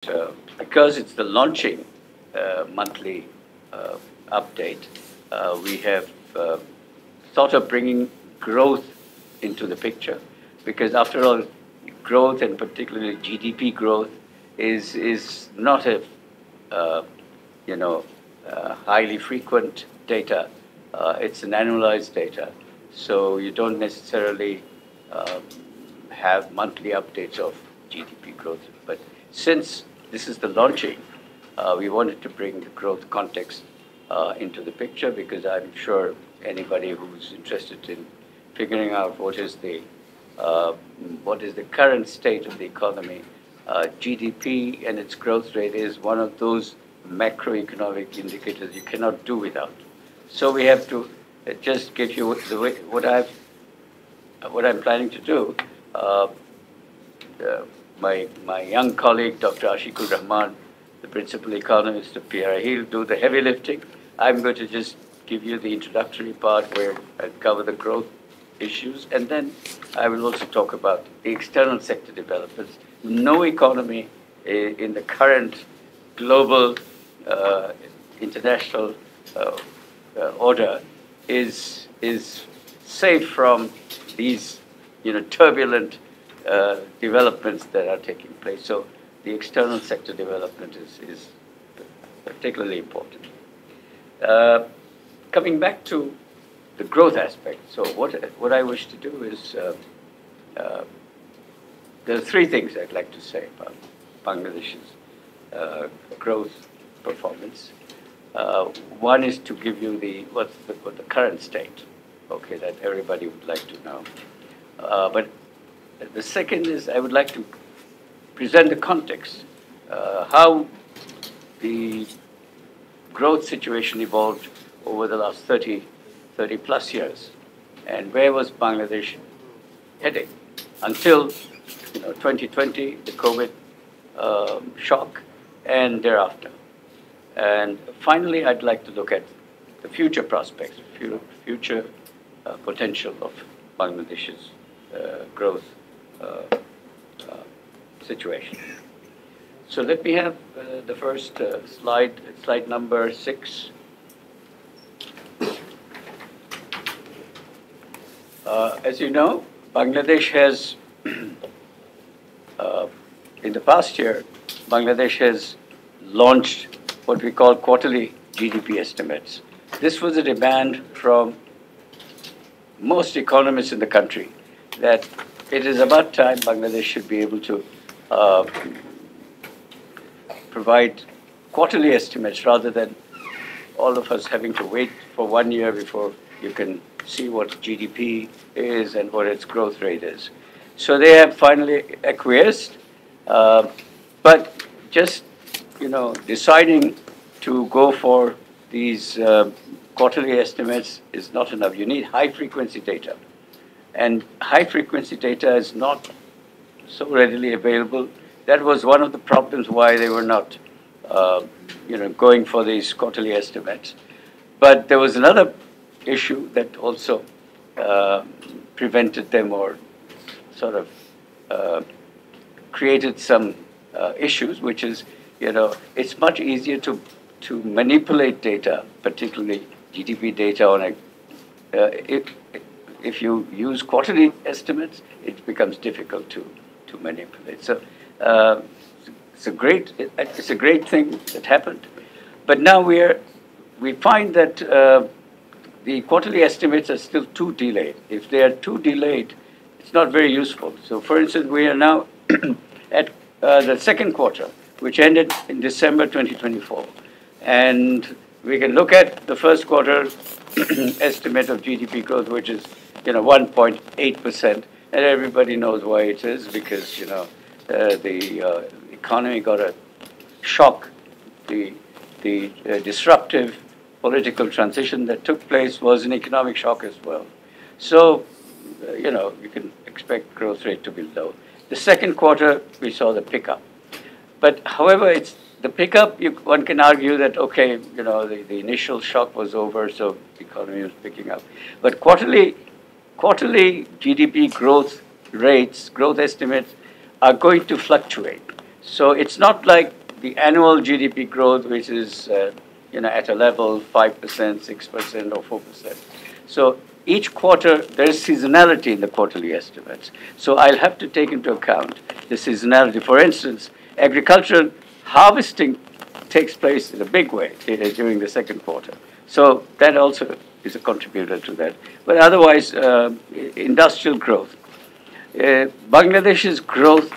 because it's the launching monthly update, we have thought of bringing growth into the picture, because after all, growth and particularly GDP growth is not a highly frequent data. It's an annualized data, so you don't necessarily have monthly updates of GDP growth. But since this is the launching, we wanted to bring the growth context into the picture, because I'm sure anybody who's interested in figuring out what is the current state of the economy, GDP and its growth rate is one of those macroeconomic indicators you cannot do without. So we have to just give you what I'm planning to do. My young colleague, Dr. Ashikur Rahman, the principal economist of PRI, he'll do the heavy lifting. I'm going to just give you the introductory part where I'll cover the growth issues, and then I will also talk about the external sector developments. No economy in the current global international order is safe from these turbulent developments that are taking place. So the external sector development is particularly important. Coming back to the growth aspect, so what I wish to do is, there are three things I'd like to say about Bangladesh's growth performance. One is to give you what's the current state, okay, that everybody would like to know. But the second is I would like to present the context, how the growth situation evolved over the last 30 plus years, and where was Bangladesh heading until 2020, the COVID shock, and thereafter. And finally, I'd like to look at the future prospects, future potential of Bangladesh's growth situation. So let me have the first slide number 6. As you know, Bangladesh has, in the past year, Bangladesh has launched what we call quarterly GDP estimates. This was a demand from most economists in the country that it is about time Bangladesh should be able to provide quarterly estimates rather than all of us having to wait for 1 year before you can see what GDP is and what its growth rate is. So they have finally acquiesced, but just deciding to go for these quarterly estimates is not enough. You need high-frequency data, and high-frequency data is not so readily available. That was one of the problems why they were not, going for these quarterly estimates. But there was another issue that also prevented them, or sort of created some issues, which is, it's much easier to manipulate data, particularly GDP data on a, if you use quarterly estimates, it becomes difficult to manipulate. So it's a great thing that happened. But now we find that the quarterly estimates are still too delayed. If they are too delayed, it's not very useful. So for instance, we are now at the second quarter, which ended in December 2024. And we can look at the first quarter estimate of GDP growth, which is 1.8%. And everybody knows why it is, because the economy got a shock. The disruptive political transition that took place was an economic shock as well. So, you can expect growth rate to be low. The second quarter, we saw the pickup. But however, it's the pickup, one can argue that, okay, the initial shock was over, so the economy was picking up. But quarterly GDP growth rates, growth estimates, are going to fluctuate. So it's not like the annual GDP growth, which is at a level 5%, 6%, or 4%. So each quarter, there is seasonality in the quarterly estimates. So I'll have to take into account the seasonality. For instance, agricultural harvesting takes place in a big way during the second quarter. So that also is a contributor to that. But otherwise, industrial growth. Bangladesh's growth,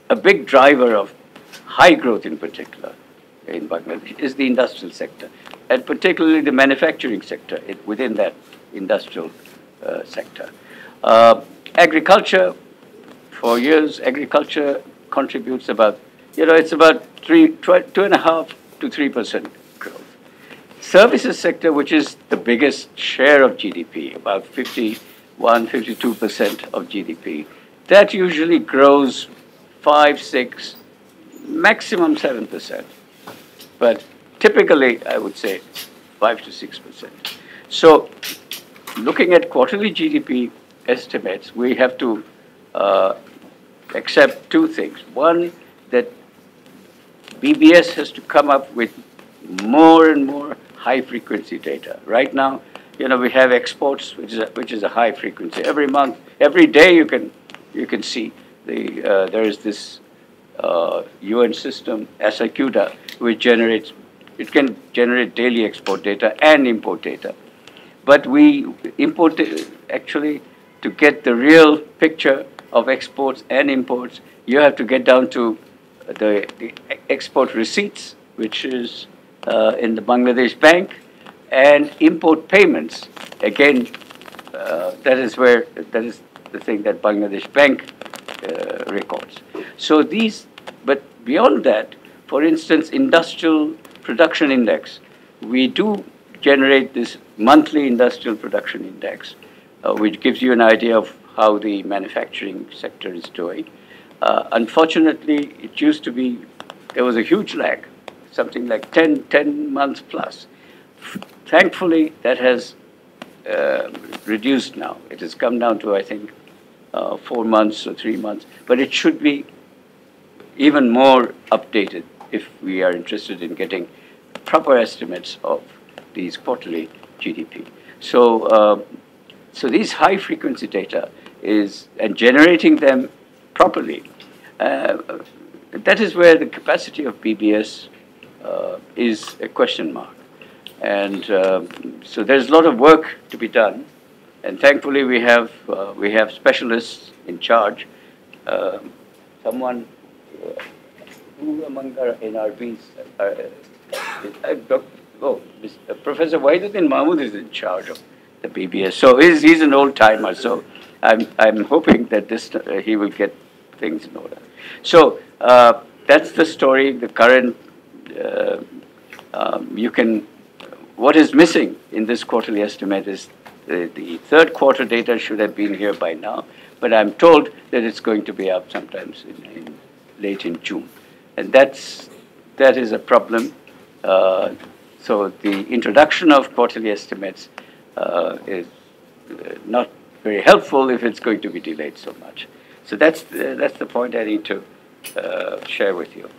a big driver of high growth in particular in Bangladesh, is the industrial sector, and particularly the manufacturing sector within that industrial sector. Agriculture, for years, agriculture contributes about, it's about 2.5% to 3% growth. Services sector, which is the biggest share of GDP, about 52% of GDP, that usually grows 5, 6, maximum 7%. But typically, I would say 5 to 6%. So looking at quarterly GDP estimates, we have to accept two things. One, that BBS has to come up with more and more high-frequency data. Right now, we have exports, which is a high frequency. Every month, every day, you can see there is this UN system, ASACUDA, which can generate daily export data and import data. But we import actually to get the real picture of exports and imports. You have to get down to the export receipts, which is in the Bangladesh Bank, and import payments. Again, that is the thing that Bangladesh Bank records. So but beyond that, for instance, industrial production index, we do generate this monthly industrial production index, which gives you an idea of how the manufacturing sector is doing. Unfortunately, it used to be, there was a huge lag, something like 10 months plus. Thankfully, that has reduced now. It has come down to, I think, 4 months or 3 months, but it should be even more updated if we are interested in getting proper estimates of these quarterly GDP. So these high-frequency data and generating them properly, that is where the capacity of BBS is a question mark. And so there's a lot of work to be done, and thankfully we have specialists in charge. Someone who among our NRBs, Professor Waiduddin Mahmood is in charge of the BBS. So he's an old timer. So I'm hoping that he will get things in order. So that's the story. The current what is missing in this quarterly estimate is the third quarter data should have been here by now, but I'm told that it's going to be up sometimes late in June, and that is a problem. So the introduction of quarterly estimates is not very helpful if it's going to be delayed so much. So that's the point I need to share with you.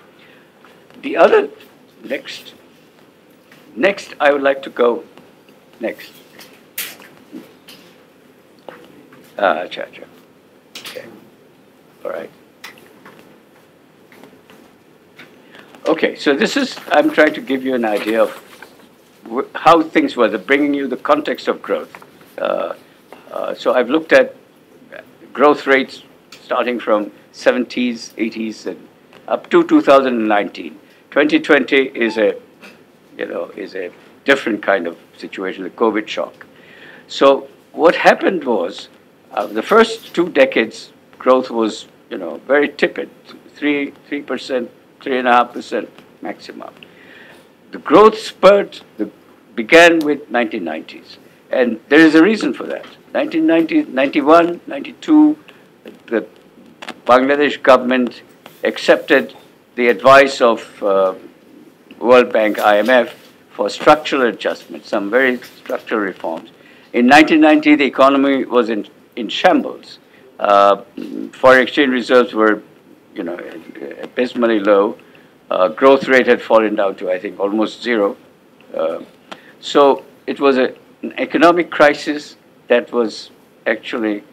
The other next, I would like to go next. Okay. All right. Okay, so I'm trying to give you an idea of how things were, bringing you the context of growth. So I've looked at growth rates starting from 70s, 80s, and up to 2019. 2020 is a different kind of situation, the COVID shock. So what happened was, the first 2 decades, growth was, very tepid, 3%, 3.5% maximum. The growth spurt began with 1990s, and there is a reason for that. 1990, 91, 92, the Bangladesh government accepted the advice of World Bank, IMF, for structural adjustments, some very structural reforms. In 1990, the economy was in shambles. Foreign exchange reserves were, abysmally low. Growth rate had fallen down to, I think, almost zero. So it was an economic crisis that was actually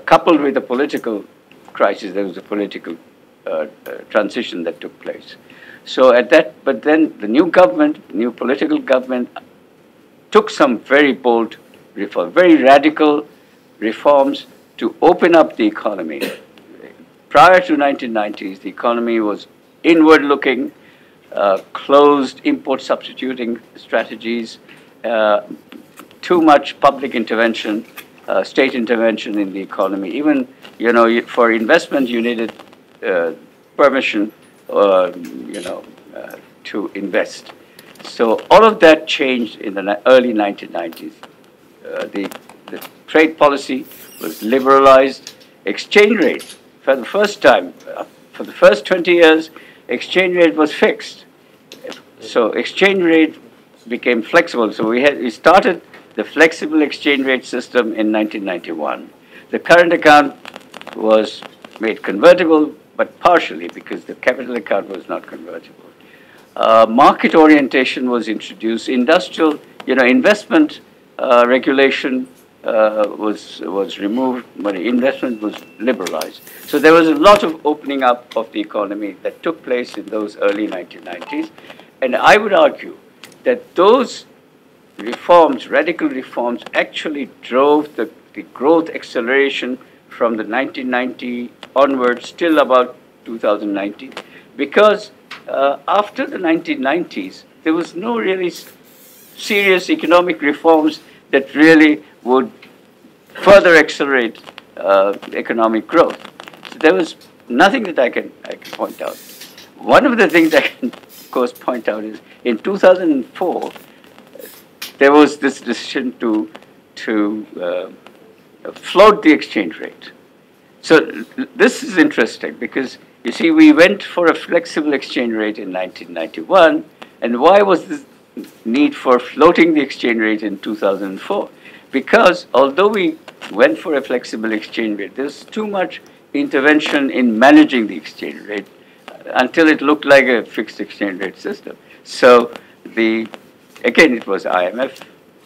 coupled with a political crisis. There was a political transition that took place. So but then the new government, new political government, took some very bold reforms, very radical reforms to open up the economy. Prior to 1990s, the economy was inward-looking, closed import substituting strategies, too much public intervention, state intervention in the economy. Even, for investment, you needed permission, to invest. So all of that changed in the early 1990s. The trade policy was liberalized. Exchange rate, for the first time, for the first 20 years, exchange rate was fixed. So exchange rate became flexible. So we started the flexible exchange rate system in 1991. The current account was made convertible, but partially because the capital account was not convertible. Market orientation was introduced. Industrial, investment regulation was removed, but investment was liberalized. So there was a lot of opening up of the economy that took place in those early 1990s. And I would argue that those reforms, radical reforms, actually drove the growth acceleration from the 1990 onwards till about 2019. Because after the 1990s, there was no really serious economic reforms that really would further accelerate economic growth. So there was nothing that I can point out. One of the things I can, of course, point out is in 2004, there was this decision to float the exchange rate. So this is interesting because, you see, we went for a flexible exchange rate in 1991, and why was this need for floating the exchange rate in 2004? Because although we went for a flexible exchange rate, there's too much intervention in managing the exchange rate until it looked like a fixed exchange rate system. So again, it was IMF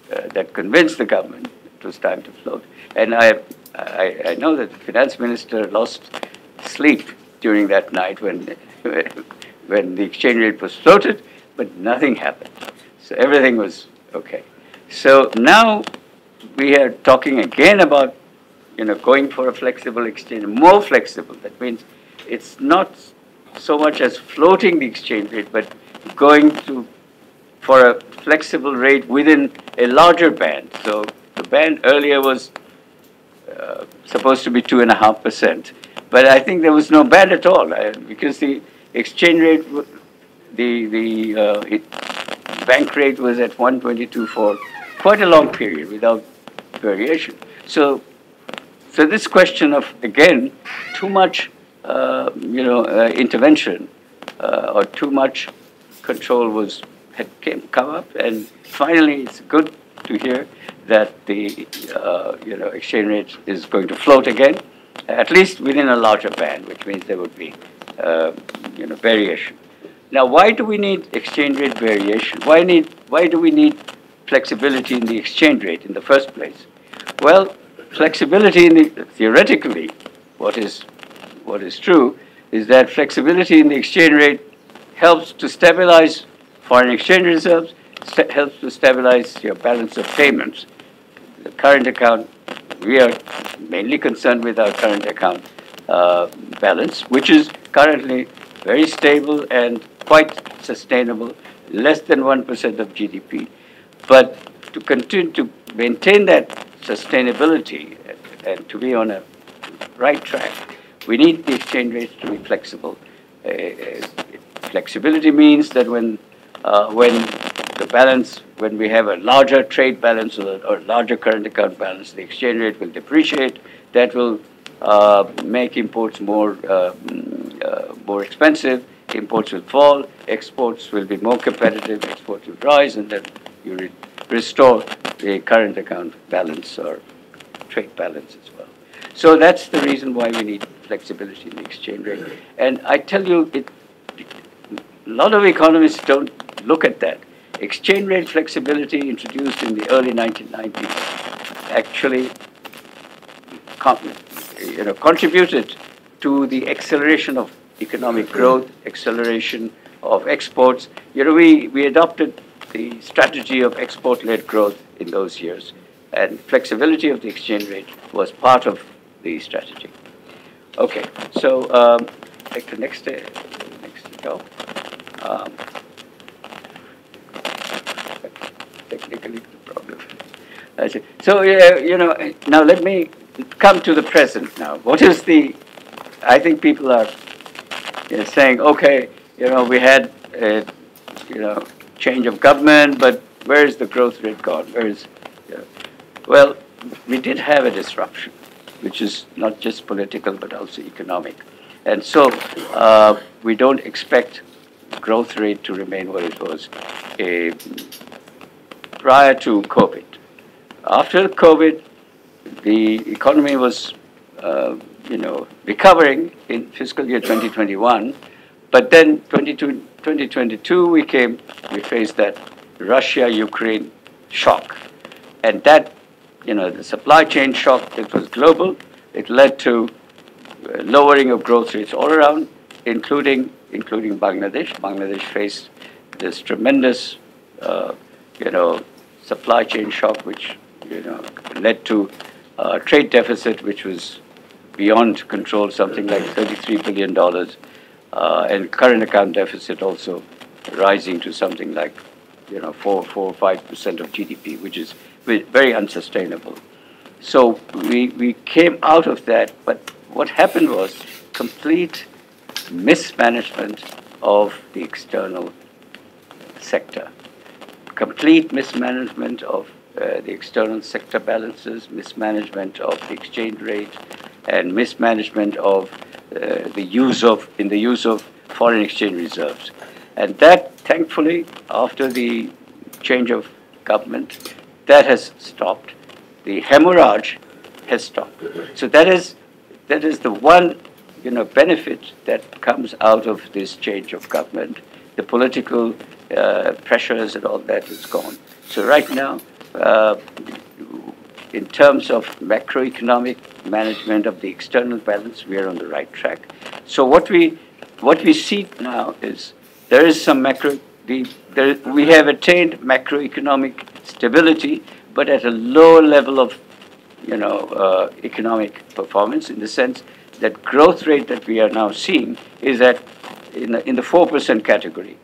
that convinced the government it was time to float. And I know that the finance minister lost sleep during that night when the exchange rate was floated, but nothing happened. So everything was okay. So now we are talking again about going for a flexible exchange, more flexible. That means it's not so much as floating the exchange rate, but going for a flexible rate within a larger band. So the band earlier was supposed to be 2.5%, but I think there was no band at all because the exchange rate, the bank rate was at 122 for quite a long period without variation. So this question of, again, too much intervention or too much control had come up, and finally it's good to hear that the exchange rate is going to float again, at least within a larger band, which means there would be variation. Now, why do we need exchange rate variation? Why do we need flexibility in the exchange rate in the first place? Well, flexibility theoretically, what is true is that flexibility in the exchange rate helps to stabilize foreign exchange reserves, helps to stabilize your balance of payments. The current account, we are mainly concerned with our current account balance, which is currently very stable and quite sustainable, less than 1% of GDP. But to continue to maintain that sustainability and to be on a right track, we need the exchange rates to be flexible. Flexibility means that when we have a larger trade balance or larger current account balance, the exchange rate will depreciate. That will make imports more expensive. Imports will fall. Exports will be more competitive. Exports will rise, and then you restore the current account balance or trade balance as well. So that's the reason why we need flexibility in the exchange rate. And I tell you, a lot of economists don't look at that. Exchange rate flexibility introduced in the early 1990s actually contributed to the acceleration of economic growth, acceleration of exports. We adopted the strategy of export-led growth in those years, and flexibility of the exchange rate was part of the strategy. Okay, so take the next go. Technically, the problem. So now let me come to the present. Now, what is the? I think people are saying, okay, we had a change of government, but where is the growth rate gone? Where is? Well, we did have a disruption, which is not just political but also economic, and so we don't expect growth rate to remain what it was prior to COVID. After COVID, the economy was, recovering in fiscal year 2021, but then 2022 we faced that Russia-Ukraine shock, and that, the supply chain shock that was global, it led to lowering of growth rates all around, including Bangladesh. Bangladesh faced this tremendous, supply chain shock, which led to a trade deficit which was beyond control, something like $33 billion, and current account deficit also rising to something like 4 or 5% of GDP, which is very unsustainable. So we came out of that, but what happened was complete mismanagement of the external sector. Complete mismanagement of the external sector balances, mismanagement of the exchange rate, and mismanagement of the use of foreign exchange reserves. And that, thankfully, after the change of government, that has stopped. The hemorrhage has stopped. So that is the one benefit that comes out of this change of government. The political pressures and all that is gone. So right now, in terms of macroeconomic management of the external balance, we are on the right track. So what we see now is there is some we have attained macroeconomic stability, but at a lower level of economic performance, in the sense that growth rate that we are now seeing is in the 4% category.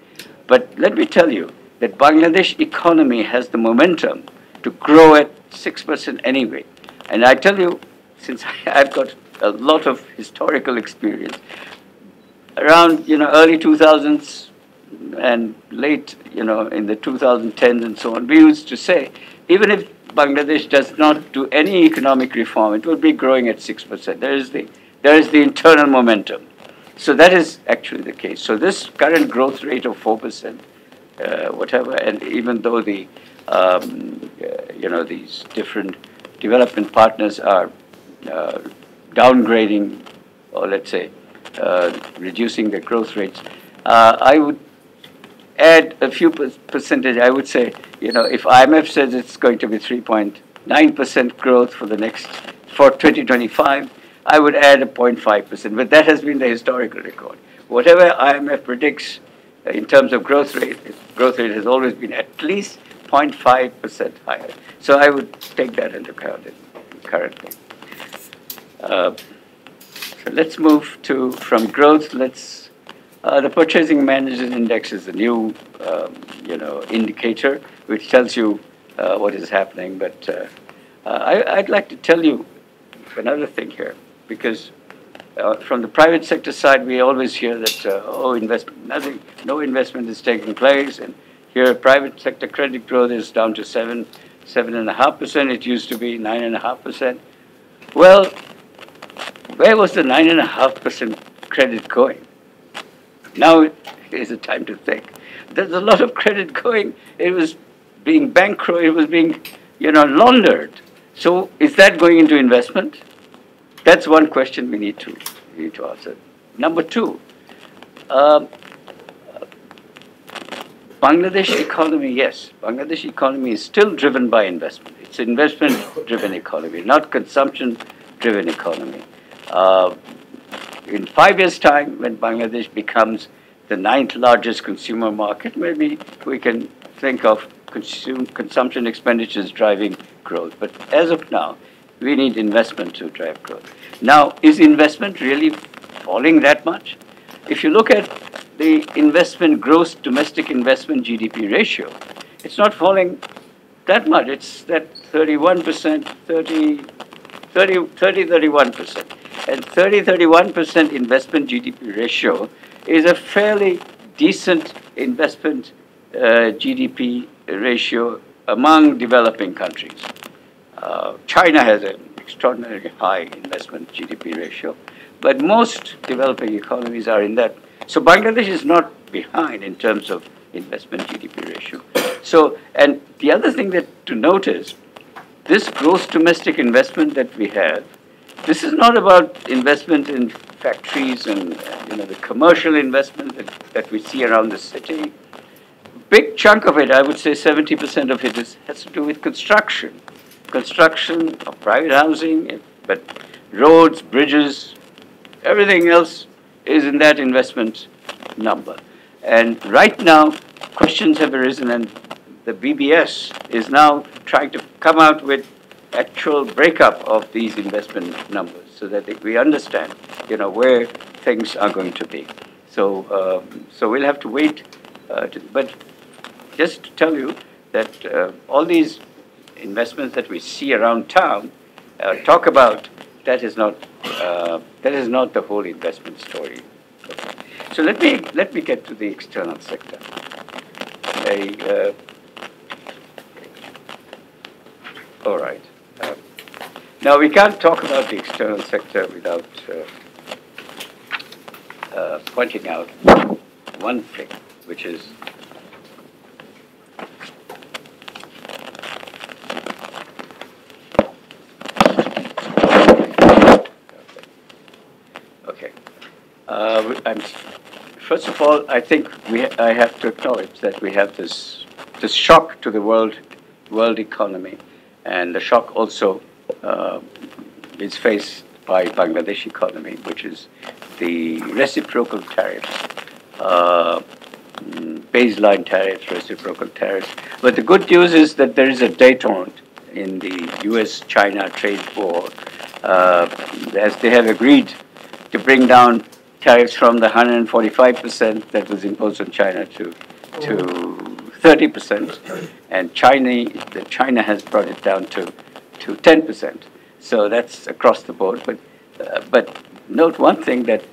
But let me tell you that Bangladesh economy has the momentum to grow at 6% anyway. And I tell you, since I've got a lot of historical experience, around early 2000s and late in the 2010s and so on, we used to say, even if Bangladesh does not do any economic reform, it will be growing at 6%. There is the internal momentum. So that is actually the case. So this current growth rate of 4%, whatever, and even though these different development partners are downgrading, or let's say reducing their growth rates, I would add a few percentage. I would say, if IMF says it's going to be 3.9% growth for 2025, I would add a 0.5%, but that has been the historical record. Whatever IMF predicts in terms of growth rate has always been at least 0.5% higher. So I would take that into account currently. So let's move from growth. The Purchasing Managers Index is a new, indicator which tells you what is happening. But I'd like to tell you another thing here, because from the private sector side, we always hear that no investment is taking place, and here private sector credit growth is down to 7.5%. It used to be 9.5%. Well, where was the 9.5% credit going? Now is the time to think. There's a lot of credit going. It was being bankrolled. It was being, laundered. So is that going into investment? That's one question we need to, we need to answer. Number two, um, Bangladesh economy, yes, Bangladesh economy is still driven by investment. It's an investment-driven economy, not consumption-driven economy. Uh, in 5 years' time, when Bangladesh becomes the 9th largest consumer market, maybe we can think of consumption expenditures driving growth. But as of now, we need investment to drive growth. Now, is investment really falling that much? If you look at the investment, gross domestic investment GDP ratio, it's not falling that much. It's that 31%, 31%. And 31% investment GDP ratio is a fairly decent investment GDP ratio among developing countries. China has an extraordinarily high investment GDP ratio, but most developing economies are in that. So Bangladesh is not behind in terms of investment GDP ratio. So, and the other thing that to note is, this gross domestic investment that we have, this is not about investment in factories and the commercial investment that we see around the city. Big chunk of it, I would say 70% of it has to do with construction. Construction of private housing, but roads, bridges, everything else is in that investment number. And right now, questions have arisen, and the BBS is now trying to come out with actual breakup of these investment numbers so that we understand, where things are going to be. So, so we'll have to wait. But just to tell you that all these investments that we see around town talk about, that is not the whole investment story. So let me get to the external sector. All right. Now we can't talk about the external sector without pointing out one thing, which is first of all, I think I have to acknowledge that we have this shock to the world economy, and the shock also is faced by Bangladesh economy, which is the reciprocal tariffs, baseline tariffs, reciprocal tariffs. But the good news is that there is a détente in the U.S.-China trade war, as they have agreed to bring down tariffs from the 145% that was imposed on China to 30%, and China has brought it down to 10%. So that's across the board. But note one thing that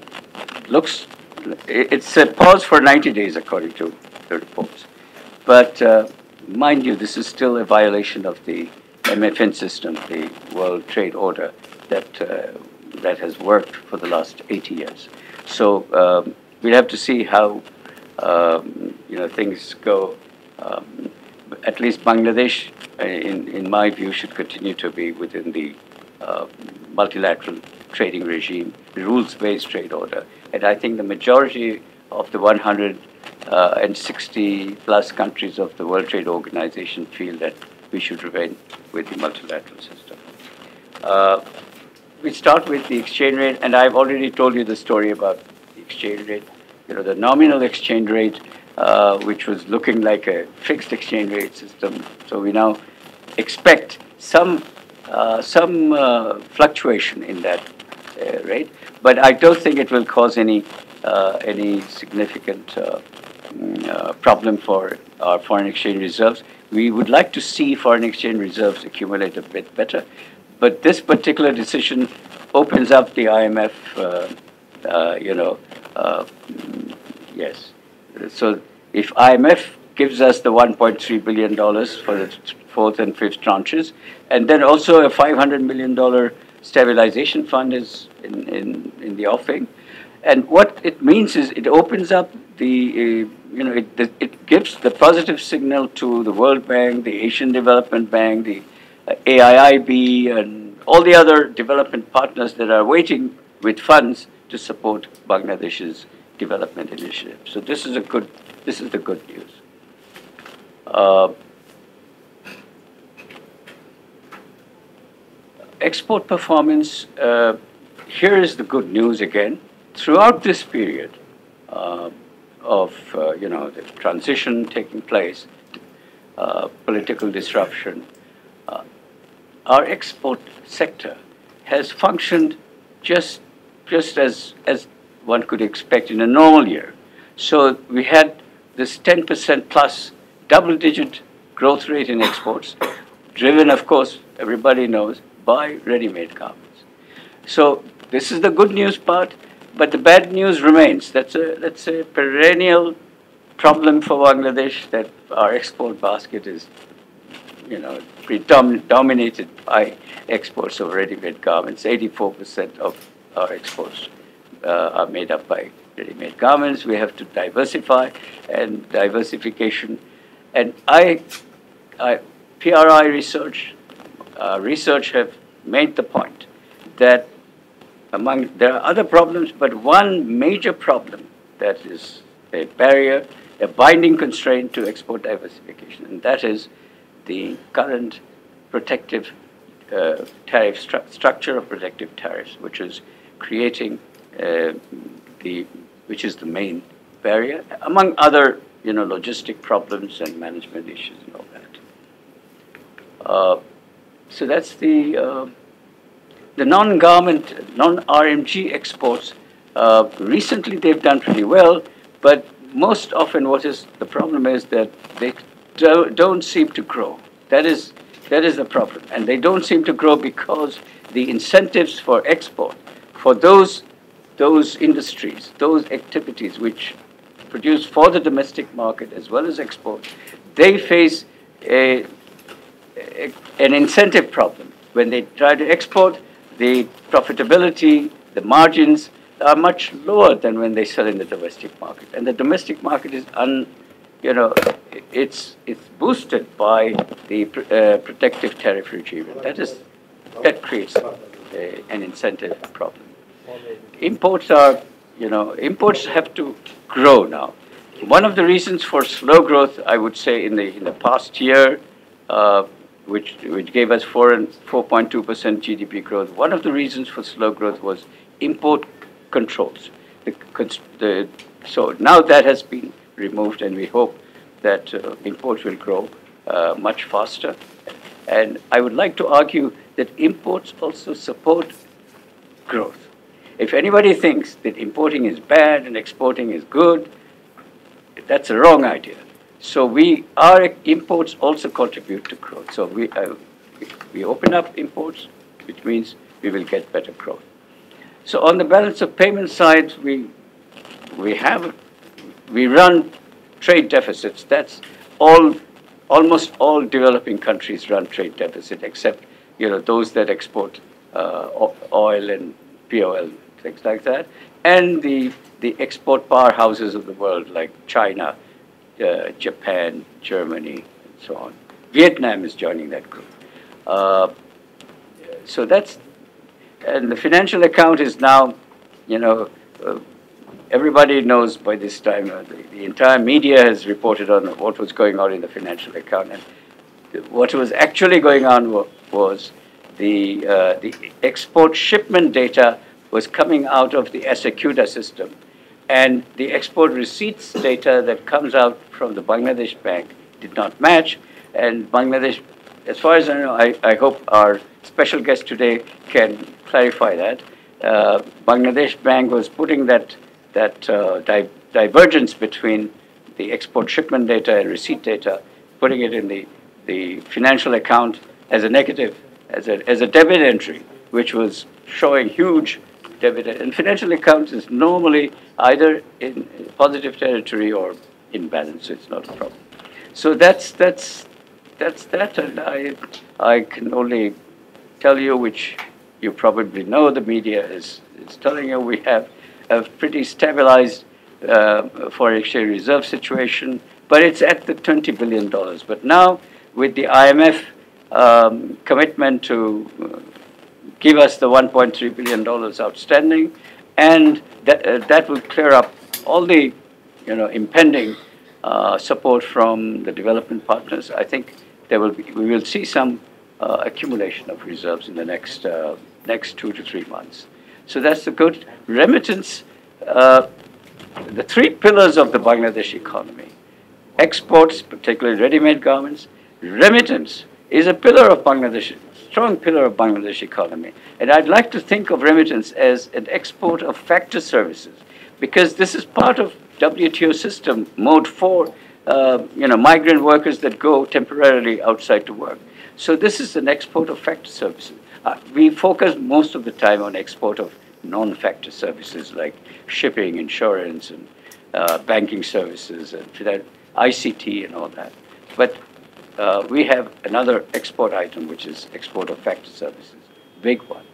it's a pause for 90 days according to the reports. But mind you, this is still a violation of the MFN system, the World Trade Order that has worked for the last 80 years. So we'll have to see how things go. At least Bangladesh, in my view, should continue to be within the multilateral trading regime, the rules-based trade order. And I think the majority of the 160 plus countries of the World Trade Organization feel that we should remain with the multilateral system. We start with the exchange rate, and I've already told you the story about the exchange rate. The nominal exchange rate, which was looking like a fixed exchange rate system. So we now expect some fluctuation in that rate, but I don't think it will cause any significant problem for our foreign exchange reserves. We would like to see foreign exchange reserves accumulate a bit better. But this particular decision opens up the IMF, yes. So if IMF gives us the $1.3 billion for the fourth and fifth tranches, and then also a $500 million stabilization fund is in the offing, and what it means is it opens up the, it gives the positive signal to the World Bank, the Asian Development Bank, the AIIB, and all the other development partners that are waiting with funds to to support Bangladesh's development initiative. So this is the good news. Export performance, here is the good news again. Throughout this period of the transition taking place, political disruption, our export sector has functioned just as one could expect in a normal year. So we had this 10% plus double-digit growth rate in exports, driven, of course, everybody knows, by ready-made garments. So this is the good news part, but the bad news remains. That's a perennial problem for Bangladesh, that our export basket is, dominated by exports of ready-made garments. 84% of our exports are made up by ready-made garments. We have to diversify, and diversification. And PRI research have made the point that there are other problems, but one major problem that is a barrier, a binding constraint to export diversification, and that is the current protective tariff structure of protective tariffs, which is creating which is the main barrier, among other logistic problems and management issues and all that. So that's the non-garment, non-RMG exports. Recently, they've done pretty well, but most often, what is the problem is that they don't seem to grow. That is the problem, and they don't seem to grow because the incentives for export, for those industries, those activities which produce for the domestic market as well as export, they face an incentive problem. When they try to export, the profitability, the margins are much lower than when they sell in the domestic market. And the domestic market is it's boosted by the protective tariff regime. That creates an incentive problem. Imports have to grow now. One of the reasons for slow growth, I would say, in the past year, which gave us 4.2% GDP growth. One of the reasons for slow growth was import controls. So now that has been removed, and we hope that imports will grow much faster. And I would like to argue that imports also support growth. If anybody thinks that importing is bad and exporting is good, that's a wrong idea. So our imports also contribute to growth. So we open up imports, which means we will get better growth. So on the balance of payment side, we run trade deficits. That's almost all developing countries run trade deficit, except those that export oil and POL, things like that, and the export powerhouses of the world like China, Japan, Germany, and so on. Vietnam is joining that group. So and the financial account is now, everybody knows by this time, the entire media has reported on what was going on in the financial account. And what was actually going on was the export shipment data was coming out of the Asacuda system. And the export receipts data that comes out from the Bangladesh Bank did not match. And Bangladesh, as far as I know, I hope our special guest today can clarify that. Bangladesh Bank was putting that divergence between the export shipment data and receipt data, putting it in the financial account as a negative, as a debit entry, which was showing huge debit. And financial accounts is normally either in positive territory or in balance, so it's not a problem. So that's that, and I can only tell you, which you probably know, the media is telling you, we have a pretty stabilized foreign exchange reserve situation, but it's at the $20 billion. But now, with the IMF commitment to give us the $1.3 billion outstanding, and that will clear up all the, impending support from the development partners. I think we will see some accumulation of reserves in the next 2 to 3 months. So that's the good remittance. The three pillars of the Bangladesh economy: exports, particularly ready-made garments; remittance is a pillar of Bangladesh, strong pillar of Bangladesh economy. And I'd like to think of remittance as an export of factor services, because this is part of WTO system, mode 4, migrant workers that go temporarily outside to work. So this is an export of factor services. We focus most of the time on export of non-factor services like shipping, insurance, and banking services, and ICT and all that. But we have another export item, which is export of factor services, big one.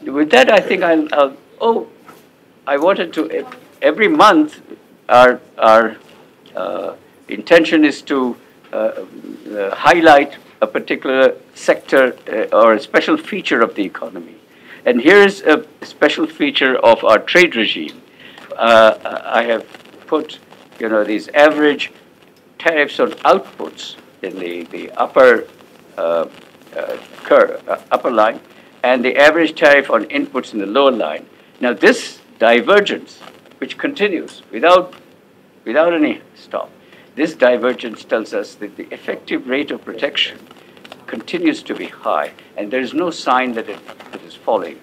With that, I think I wanted to, every month, our intention is to highlight a particular sector or a special feature of the economy. And here's a special feature of our trade regime. I have put, these average tariffs on outputs in the upper upper line, and the average tariff on inputs in the lower line. Now, this divergence, which continues without any stop, this divergence tells us that the effective rate of protection continues to be high, and there is no sign that it is falling.